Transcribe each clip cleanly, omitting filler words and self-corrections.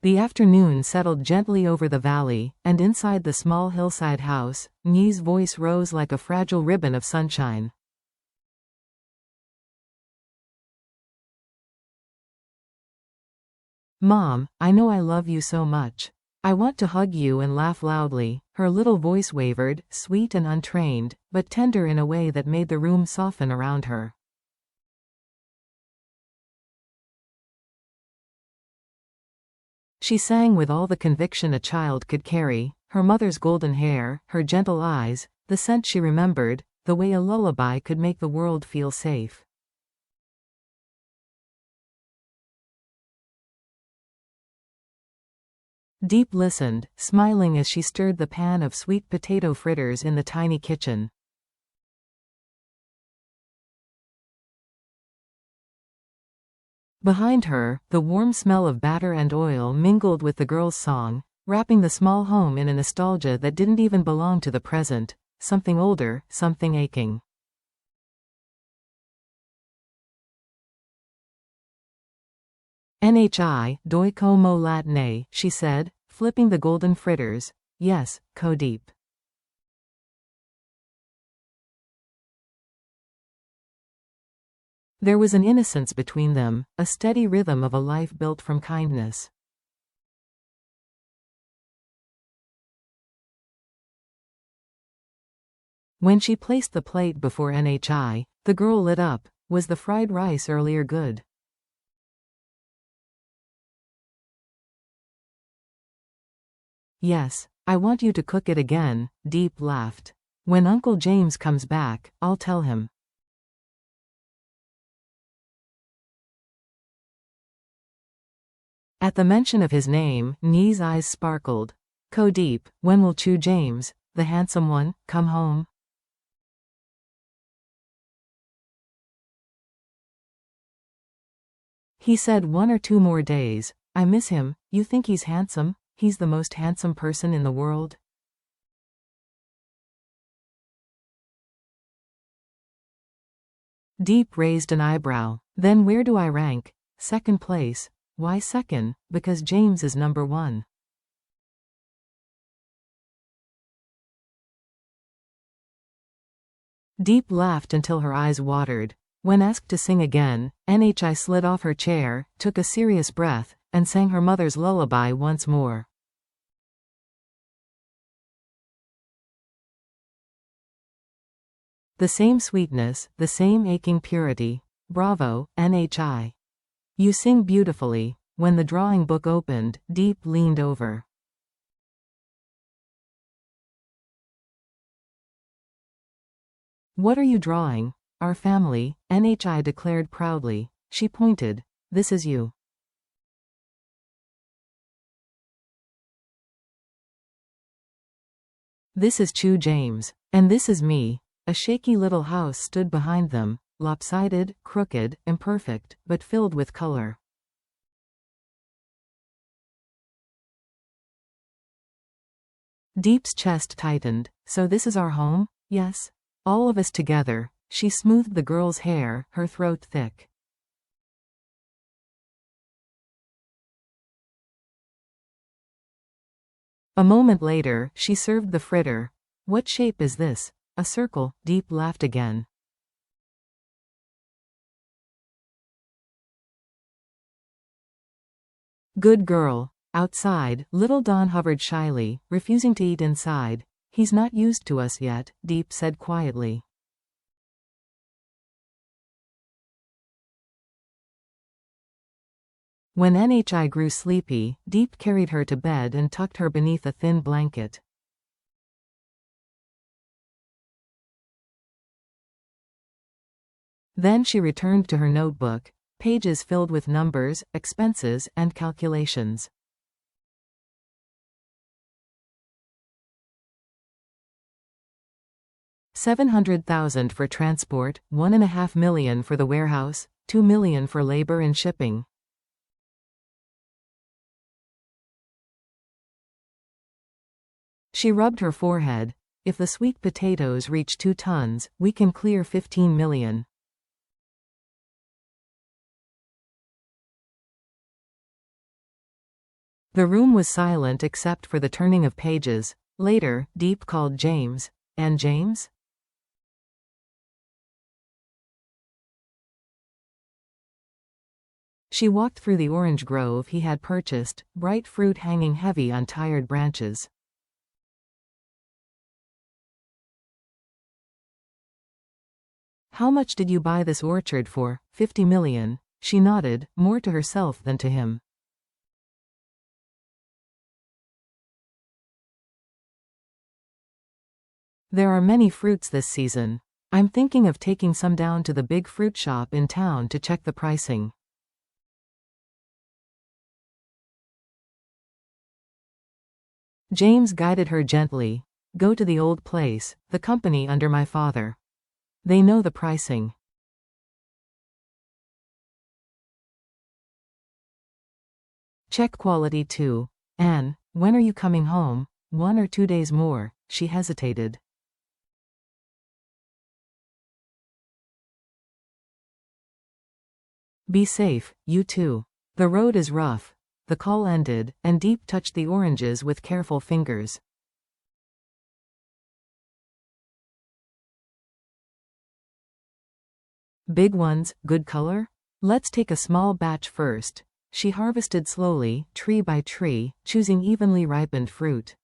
The afternoon settled gently over the valley, and inside the small hillside house, Nyi's voice rose like a fragile ribbon of sunshine. "Mom, I know I love you so much. I want to hug you and laugh loudly." Her little voice wavered, sweet and untrained, but tender in a way that made the room soften around her. She sang with all the conviction a child could carry, her mother's golden hair, her gentle eyes, the scent she remembered, the way a lullaby could make the world feel safe. Deep listened, smiling as she stirred the pan of sweet potato fritters in the tiny kitchen. Behind her, the warm smell of batter and oil mingled with the girl's song, wrapping the small home in a nostalgia that didn't even belong to the present, something older, something aching. "Nhi, doi como latne," she said, flipping the golden fritters. "Yes, Deep." There was an innocence between them, a steady rhythm of a life built from kindness. When she placed the plate before Nhi, the girl lit up. Was the fried rice earlier good? "Yes, I want you to cook it again," Deep laughed. "When Uncle James comes back, I'll tell him." At the mention of his name, Nyi's eyes sparkled. "Deep, when will Chu James, the handsome one, come home?" He said 1 or 2 more days. "I miss him." "You think he's handsome?" "He's the most handsome person in the world." Deep raised an eyebrow. "Then where do I rank?" "Second place." "Why second?" "Because James is number 1. Deep laughed until her eyes watered. When asked to sing again, Nhi slid off her chair, took a serious breath, and sang her mother's lullaby once more. The same sweetness, the same aching purity. "Bravo, Nhi. You sing beautifully." When the drawing book opened, Deep leaned over. "What are you drawing?" "Our family," Nhi declared proudly. She pointed. "This is you." "This is Chu James. And this is me." A shaky little house stood behind them, lopsided, crooked, imperfect, but filled with color. Deep's chest tightened. "So this is our home?" "Yes. All of us together." She smoothed the girl's hair, her throat thick. A moment later, she served the fritter. "What shape is this?" "A circle." Deep laughed again. "Good girl." Outside, little Don hovered shyly, refusing to eat inside. "He's not used to us yet," Deep said quietly. When Nhi grew sleepy, Deep carried her to bed and tucked her beneath a thin blanket. Then she returned to her notebook, pages filled with numbers, expenses, and calculations. $700,000 for transport, $1.5 million for the warehouse, $2 million for labor and shipping. She rubbed her forehead. "If the sweet potatoes reach 2 tons, we can clear $15 million. The room was silent except for the turning of pages. Later, Deep called James. And James? She walked through the orange grove he had purchased, bright fruit hanging heavy on tired branches. How much did you buy this orchard for? 50 million. She nodded, more to herself than to him. There are many fruits this season. I'm thinking of taking some down to the big fruit shop in town to check the pricing. James guided her gently. Go to the old place, the company under my father. They know the pricing. Check quality too. Anne, when are you coming home? 1 or 2 days more. She hesitated. Be safe, you too. The road is rough. The call ended, and Deep touched the oranges with careful fingers. Big ones, good color? Let's take a small batch first. She harvested slowly, tree by tree, choosing evenly ripened fruit.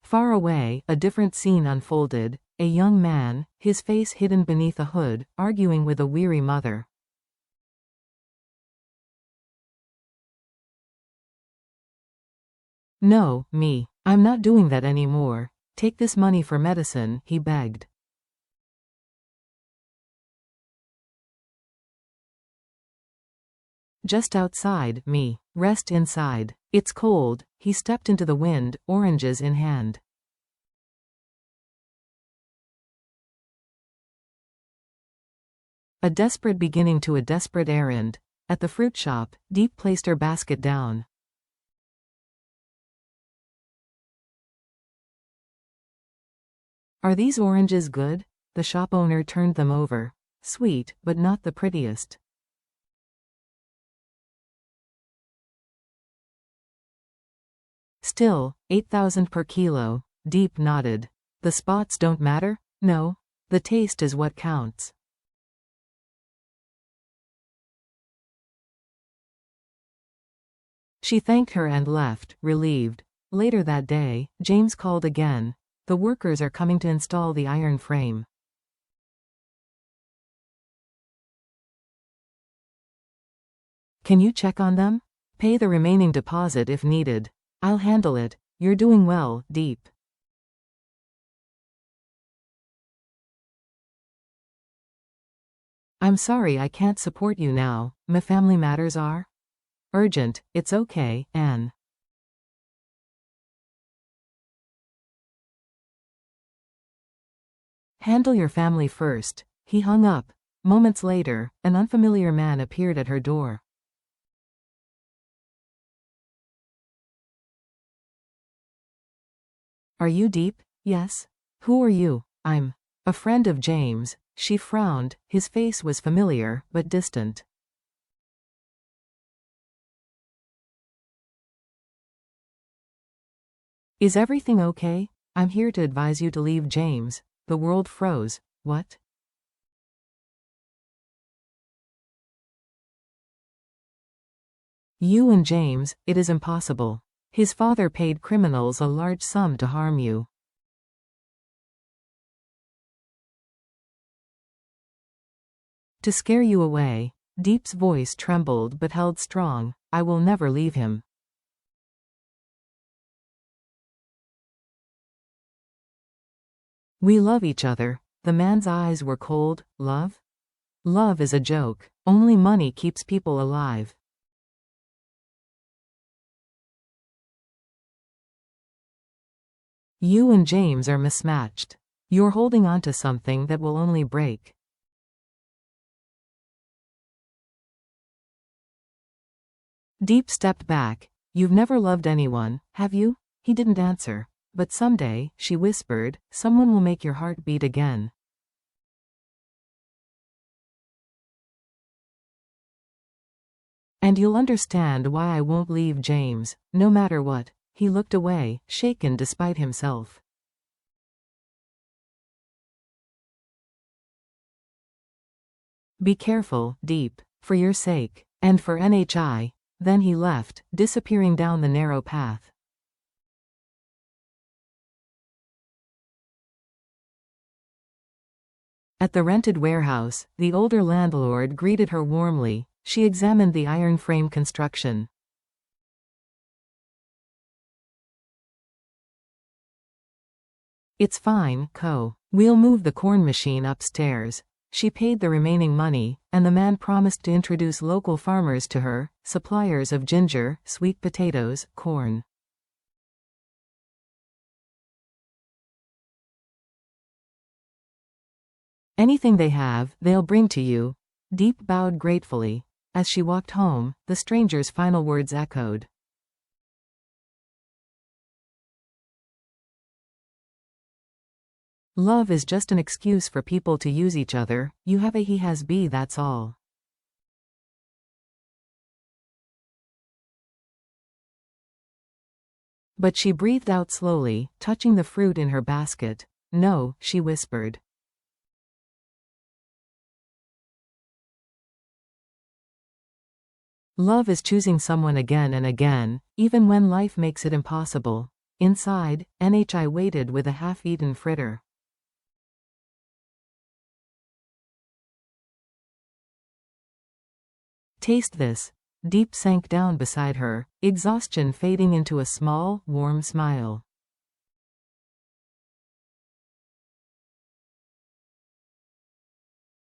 Far away, a different scene unfolded. A young man, his face hidden beneath a hood, arguing with a weary mother. No, me. I'm not doing that anymore. Take this money for medicine, he begged. Just outside, me. Rest inside. It's cold. He stepped into the wind, oranges in hand. A desperate beginning to a desperate errand. At the fruit shop, Deep placed her basket down. Are these oranges good? The shop owner turned them over. Sweet, but not the prettiest. Still, 8,000 per kilo. Deep nodded. The spots don't matter? No. The taste is what counts. She thanked her and left, relieved. Later that day, James called again. The workers are coming to install the iron frame. Can you check on them? Pay the remaining deposit if needed. I'll handle it. You're doing well, Deep. I'm sorry I can't support you now. My family matters are urgent. It's okay, Anne. Handle your family first. He hung up. Moments later, an unfamiliar man appeared at her door. Are you Deep? Yes. Who are you? I'm a friend of James. She frowned. His face was familiar, but distant. Is everything okay? I'm here to advise you to leave James. The world froze. What? You and James, it is impossible. His father paid criminals a large sum to harm you. To scare you away. Deep's voice trembled but held strong. I will never leave him. We love each other. The man's eyes were cold. Love? Love is a joke. Only money keeps people alive. You and James are mismatched. You're holding on to something that will only break. Deep stepped back. You've never loved anyone, have you? He didn't answer. But someday, she whispered, someone will make your heart beat again. And you'll understand why I won't leave James, no matter what. He looked away, shaken despite himself. Be careful, Deep, for your sake, and for NHI. Then he left, disappearing down the narrow path. At the rented warehouse, the older landlord greeted her warmly. She examined the iron frame construction. It's fine, Co. We'll move the corn machine upstairs. She paid the remaining money, and the man promised to introduce local farmers to her, suppliers of ginger, sweet potatoes, corn. Anything they have, they'll bring to you. Deep bowed gratefully. As she walked home, the stranger's final words echoed. Love is just an excuse for people to use each other. You have A, he has B, that's all. But she breathed out slowly, touching the fruit in her basket. No, she whispered. Love is choosing someone again and again, even when life makes it impossible. Inside, NHI waited with a half-eaten fritter. Taste this. Deep sank down beside her, exhaustion fading into a small, warm smile.